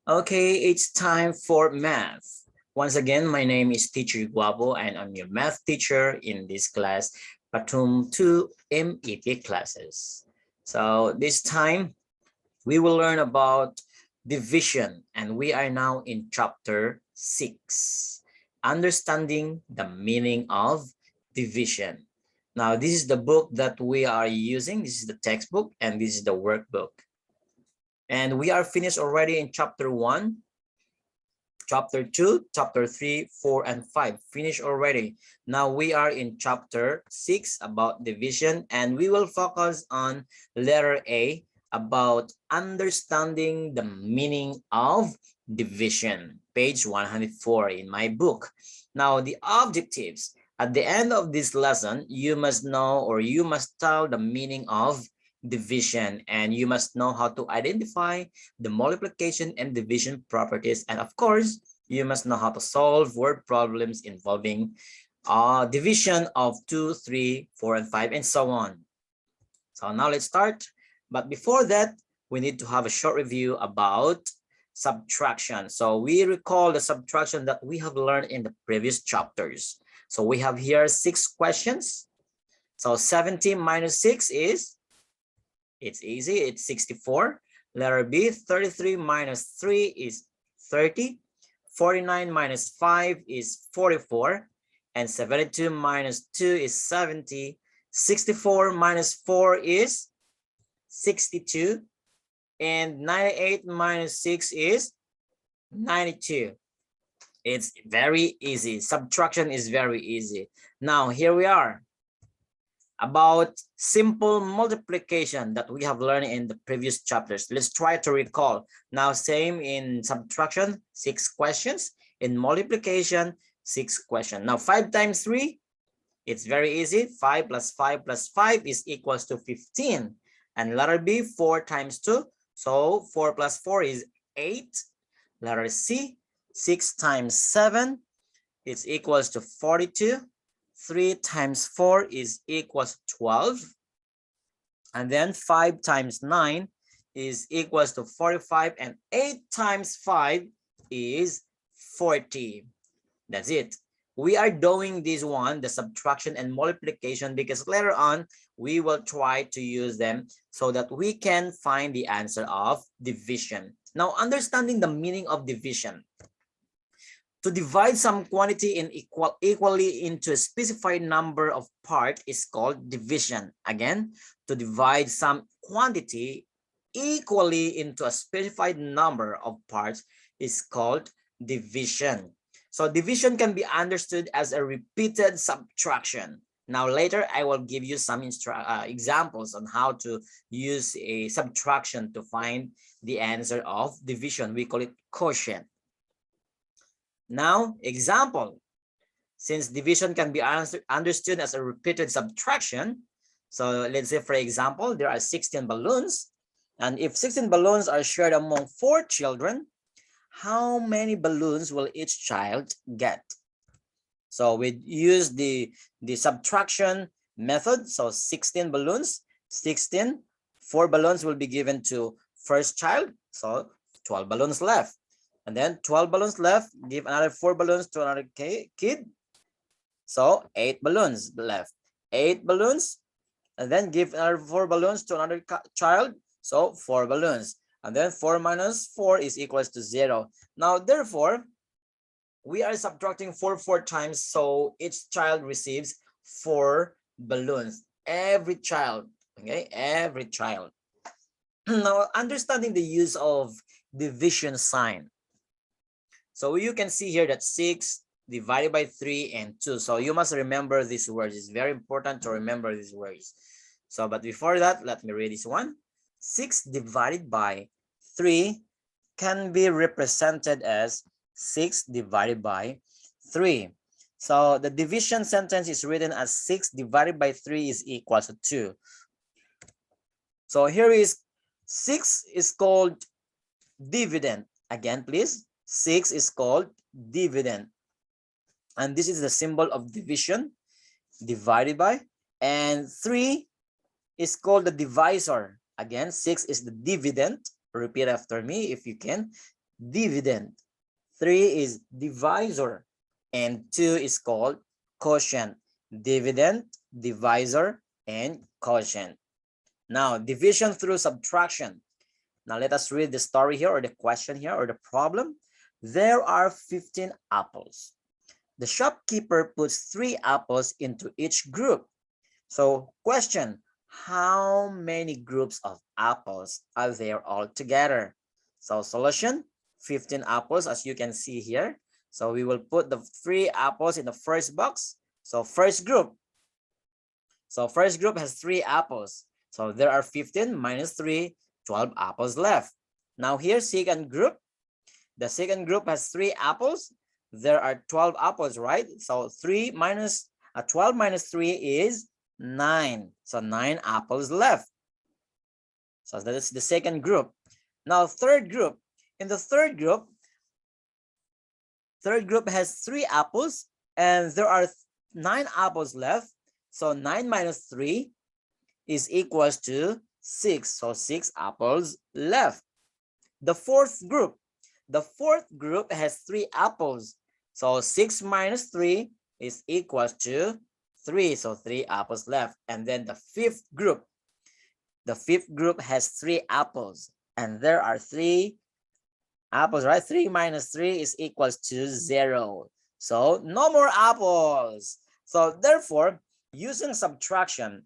Okay, it's time for math. Once again, my name is Teacher Gwapo and I'm your math teacher in this class, Patum 2 MEP classes. So this time, we will learn about division and we are now in chapter 6, understanding the meaning of division. Now, this is the book that we are using. This is the textbook and this is the workbook. And we are finished already in chapter 1, chapter 2, chapter 3, 4, and 5. Finished already. Now we are in chapter 6 about division, and we will focus on letter A about understanding the meaning of division. Page 104 in my book. Now the objectives. At the end of this lesson, you must know or you must tell the meaning of division, and you must know how to identify the multiplication and division properties, and of course you must know how to solve word problems involving division of 2, 3, 4, and 5, and so on. So now let's start, but before that we need to have a short review about subtraction. So we recall the subtraction that we have learned in the previous chapters. So we have here 6 questions. So 17 minus 6 is, it's easy, it's 64. Letter B, 33 minus 3 is 30. 49 minus 5 is 44. And 72 minus 2 is 70. 64 minus 4 is 62. And 98 minus 6 is 92. It's very easy. Subtraction is very easy. Now, here we are about simple multiplication that we have learned in the previous chapters. Let's try to recall. Now, same in subtraction, 6 questions. In multiplication, 6 questions. Now, 5 times 3, it's very easy. 5 plus 5 plus 5 is equals to 15. And letter B, 4 times 2. So 4 plus 4 is 8. Letter C, 6 times 7 is equals to 42. 3 times 4 is equals to 12. And then 5 times 9 is equals to 45. And 8 times 5 is 40. That's it. We are doing this one, the subtraction and multiplication, because later on we will try to use them so that we can find the answer of division. Now, understanding the meaning of division. To divide some quantity in equally into a specified number of parts is called division. Again, to divide some quantity equally into a specified number of parts is called division. So division can be understood as a repeated subtraction. Now later I will give you some examples on how to use a subtraction to find the answer of division. We call it quotient. Now, example, since division can be understood as a repeated subtraction, so let's say, for example, there are 16 balloons, and if 16 balloons are shared among 4 children, how many balloons will each child get? So we use the subtraction method, so 16 balloons, 16, 4 balloons will be given to first child, so 12 balloons left. And then 12 balloons left, give another 4 balloons to another kid. So 8 balloons left. 8 balloons, and then give another 4 balloons to another child. So 4 balloons. And then 4 minus 4 is equals to 0. Now, therefore, we are subtracting 4 times, so each child receives 4 balloons. Every child, okay? Every child. Now, understanding the use of division sign. So you can see here that 6 divided by 3 and 2. So you must remember these words. It's very important to remember these words. So, but before that, let me read this one. 6 divided by 3 can be represented as 6 divided by 3. So the division sentence is written as 6 divided by 3 is equal to 2. So here is 6 is called dividend. Again, please. 6 is called dividend. And this is the symbol of division, divided by. And 3 is called the divisor. Again, 6 is the dividend. Repeat after me if you can. dividend, 3 is divisor, and 2 is called quotient. Dividend, divisor, and quotient. Now, division through subtraction. Now, let us read the story here, or the question here, or the problem. There are 15 apples. The shopkeeper puts 3 apples into each group. So, question, how many groups of apples are there altogether? So, solution, 15 apples, as you can see here. So, we will put the 3 apples in the first box. So, first group. So, first group has 3 apples. So, there are 15 minus 3, 12 apples left. Now, here, second group. The second group has 3 apples. There are 12 apples, right? So, 12 minus 3 is 9. So 9 apples left. So that is the second group. Now third group. In the third group has 3 apples and there are 9 apples left. So 9 minus 3 is equals to 6. So 6 apples left. The fourth group. The fourth group has 3 apples. So 6 minus 3 is equals to 3. So 3 apples left. And then the fifth group. The fifth group has 3 apples. And there are 3 apples, right? 3 minus 3 is equals to 0. So no more apples. So therefore, using subtraction,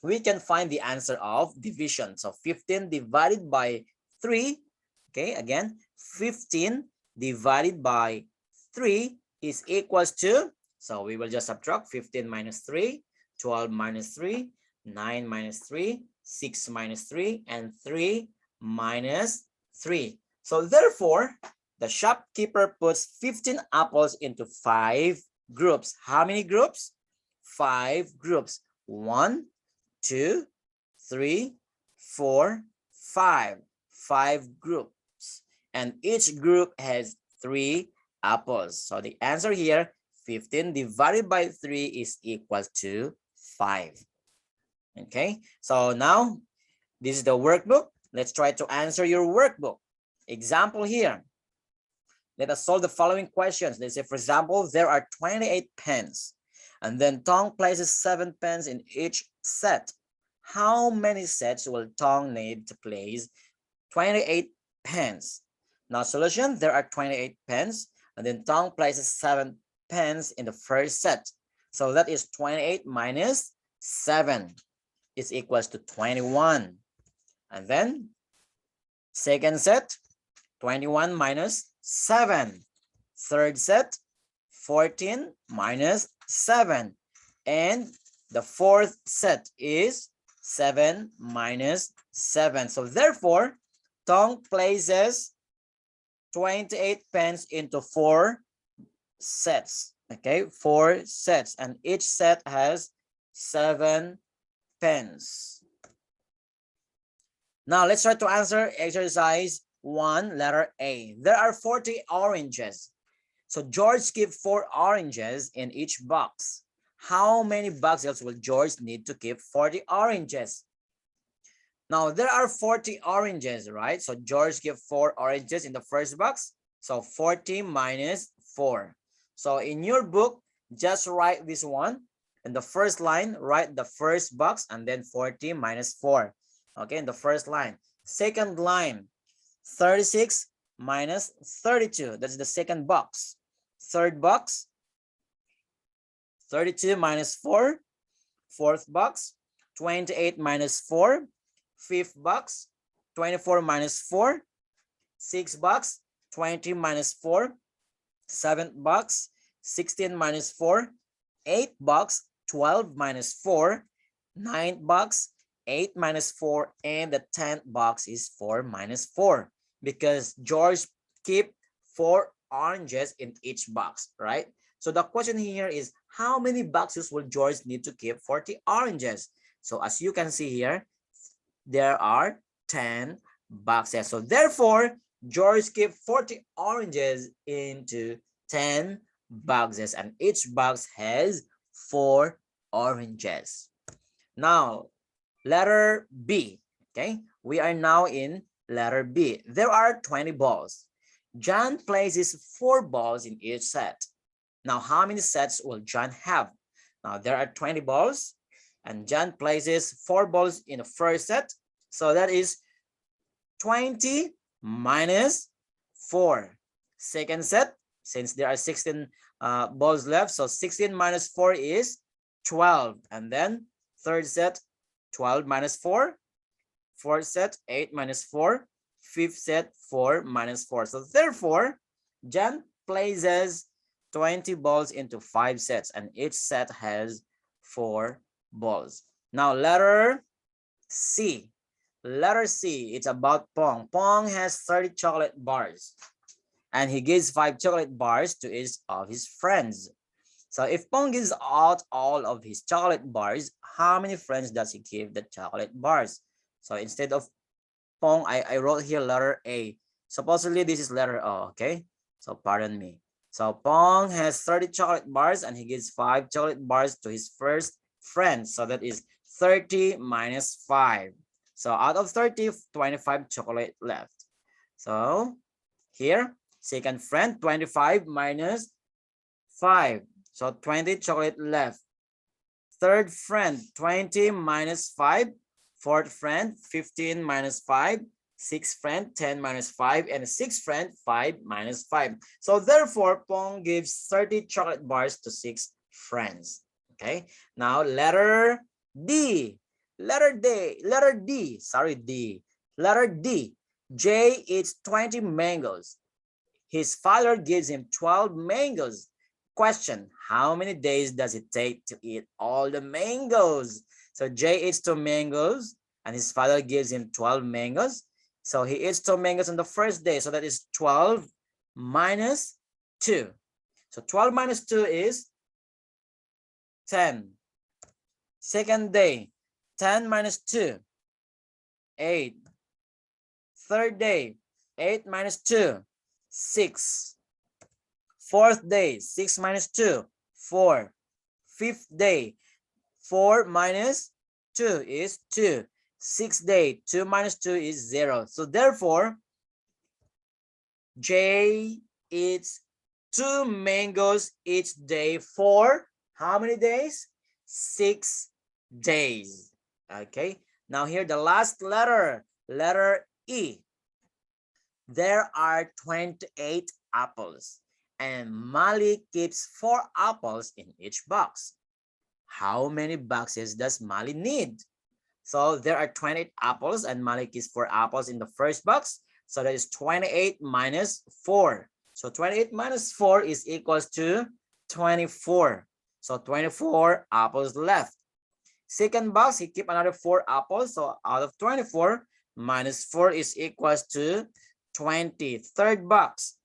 we can find the answer of division. So 15 divided by 3. Okay, again, 15 divided by 3 is equals to, so we will just subtract 15 minus 3, 12 minus 3, 9 minus 3, 6 minus 3, and 3 minus 3. So therefore, the shopkeeper puts 15 apples into 5 groups. How many groups? 5 groups. 1, 2, 3, 4, 5. 5 groups. And each group has 3 apples. So the answer here, 15 divided by 3 is equal to 5. Okay, so now this is the workbook. Let's try to answer your workbook. Example here. Let us solve the following questions. Let's say, for example, there are 28 pens. And then Tong places 7 pens in each set. How many sets will Tong need to place 28 pens? Now solution, there are 28 pens. And then Tong places 7 pens in the first set. So that is 28 minus 7 is equals to 21. And then second set, 21 minus 7. Third set, 14 minus 7. And the fourth set is 7 minus 7. So therefore, Tong places 28 pens into 4 sets. Okay, 4 sets. And each set has 7 pens. Now let's try to answer exercise 1, letter A. There are 40 oranges. So George keep 4 oranges in each box. How many boxes will George need to keep 40 oranges? Now there are 40 oranges, right? So George keep 4 oranges in the first box. So 40 minus 4. So in your book, just write this one. In the first line, write the first box and then 40 minus 4. Okay, in the first line. Second line, 36 minus 32. That's the second box. Third box, 32 minus 4. Fourth box, 28 minus 4. Fifth box, 24 minus 4. Sixth box, 20 minus 4. Seventh box, 16 minus 4. Eighth box, 12 minus 4. Ninth box, 8 minus 4. And the 10th box is 4 minus 4. Because George keep 4 oranges in each box, right? So the question here is, how many boxes will George need to keep 40 oranges? So as you can see here, there are 10 boxes. So therefore, George keep 40 oranges into 10 boxes, and each box has 4 oranges. Now, letter B. Okay, we are now in letter B. There are 20 balls. John places 4 balls in each set. Now, how many sets will John have? Now, there are 20 balls, and John places 4 balls in the first set. So that is 20 minus 4. Second set, since there are 16 balls left, so 16 minus 4 is 12. And then third set, 12 minus 4. Fourth set, 8 minus 4. Fifth set, 4 minus 4. So therefore, John places 20 balls into 5 sets, and each set has 4 balls. Now, letter C. Letter C, it's about Pong. Pong has 30 chocolate bars, and he gives 5 chocolate bars to each of his friends. So if Pong gives out all of his chocolate bars, how many friends does he give the chocolate bars? So instead of Pong, I wrote here letter A. Supposedly this is letter O, okay? So pardon me. So Pong has 30 chocolate bars, and he gives 5 chocolate bars to his first friend. So that is 30 minus 5. So out of 30, 25 chocolate left. So here, second friend, 25 minus 5. So 20 chocolate left. Third friend, 20 minus 5. Fourth friend, 15 minus 5. Sixth friend, 10 minus 5. And sixth friend, 5 minus 5. So therefore, Pong gives 30 chocolate bars to 6 friends. Okay. Now letter D. Letter D. Letter D. Sorry, D. Letter D. J eats 20 mangoes. His father gives him 12 mangoes. Question, how many days does it take to eat all the mangoes? So J eats 2 mangoes, and his father gives him 12 mangoes. So he eats 2 mangoes on the first day. So that is 12 minus 2. So 12 minus 2 is 10. Second day, 10 minus 2, 8. Third day, 8 minus 2, 6. Fourth day, 6 minus 2, 4. Fifth day, 4 minus 2 is 2. Sixth day, 2 minus 2 is 0. So therefore, J eats 2 mangoes each day for how many days? 6 days. Okay. Now here the last letter, letter E. There are 28 apples, and Mali keeps 4 apples in each box. How many boxes does Mali need? So there are 28 apples, and Mali keeps 4 apples in the first box. So that is 28 minus 4. So 28 minus 4 is equals to 24. So 24 apples left. Second box, he keep another 4 apples. So out of 24, minus 4 is equals to 20. Third box,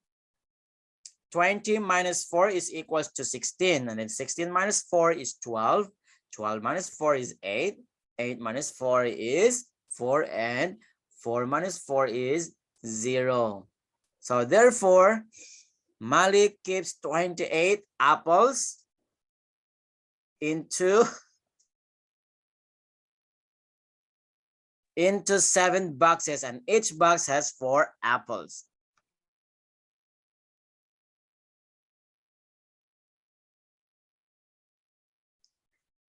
20 minus 4 is equals to 16. And then 16 minus 4 is 12. 12 minus 4 is 8. 8 minus 4 is 4. And 4 minus 4 is 0. So therefore, Malik keeps 28 apples into 7 boxes, and each box has 4 apples.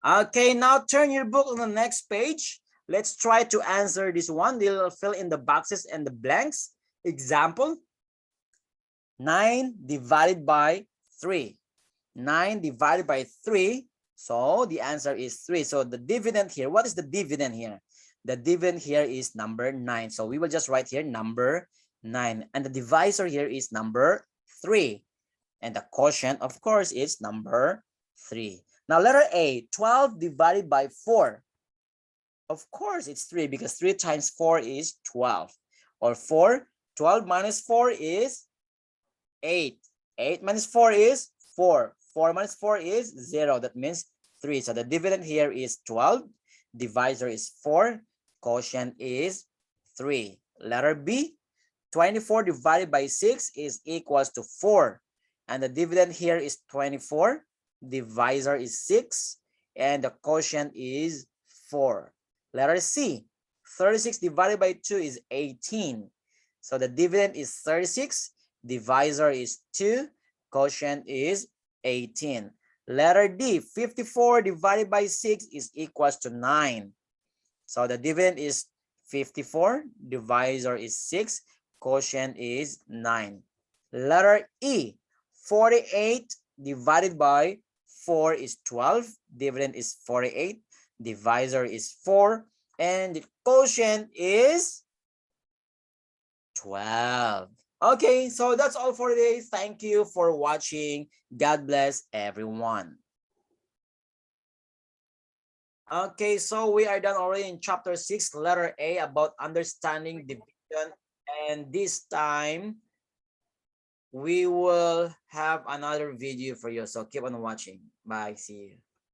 Okay, now turn your book on the next page. Let's try to answer this one. They'll fill in the boxes and the blanks. Example, 9 divided by 3. 9 divided by 3. So the answer is 3. So the dividend here, what is the dividend here? The dividend here is number 9. So we will just write here number 9. And the divisor here is number 3. And the quotient, of course, is number 3. Now letter A, 12 divided by 4. Of course, it's 3 because 3 times 4 is 12. Or 4, 12 minus 4 is 8. 8 minus 4 is 4. 4 minus 4 is 0. That means 3. So the dividend here is 12. Divisor is 4. Quotient is 3. Letter B, 24 divided by 6 is equals to 4. And the dividend here is 24. Divisor is 6. And the quotient is 4. Letter C, 36 divided by 2 is 18. So the dividend is 36. divisor is 2, quotient is 18. Letter D, 54 divided by 6 is equals to 9. So the dividend is 54, divisor is 6, quotient is 9. Letter E, 48 divided by 4 is 12, dividend is 48, divisor is 4, and the quotient is 12. Okay, so that's all for today. Thank you for watching. God bless everyone. Okay, so we are done already in chapter 6, letter A, about understanding division. And this time, we will have another video for you. So keep on watching. Bye. See you.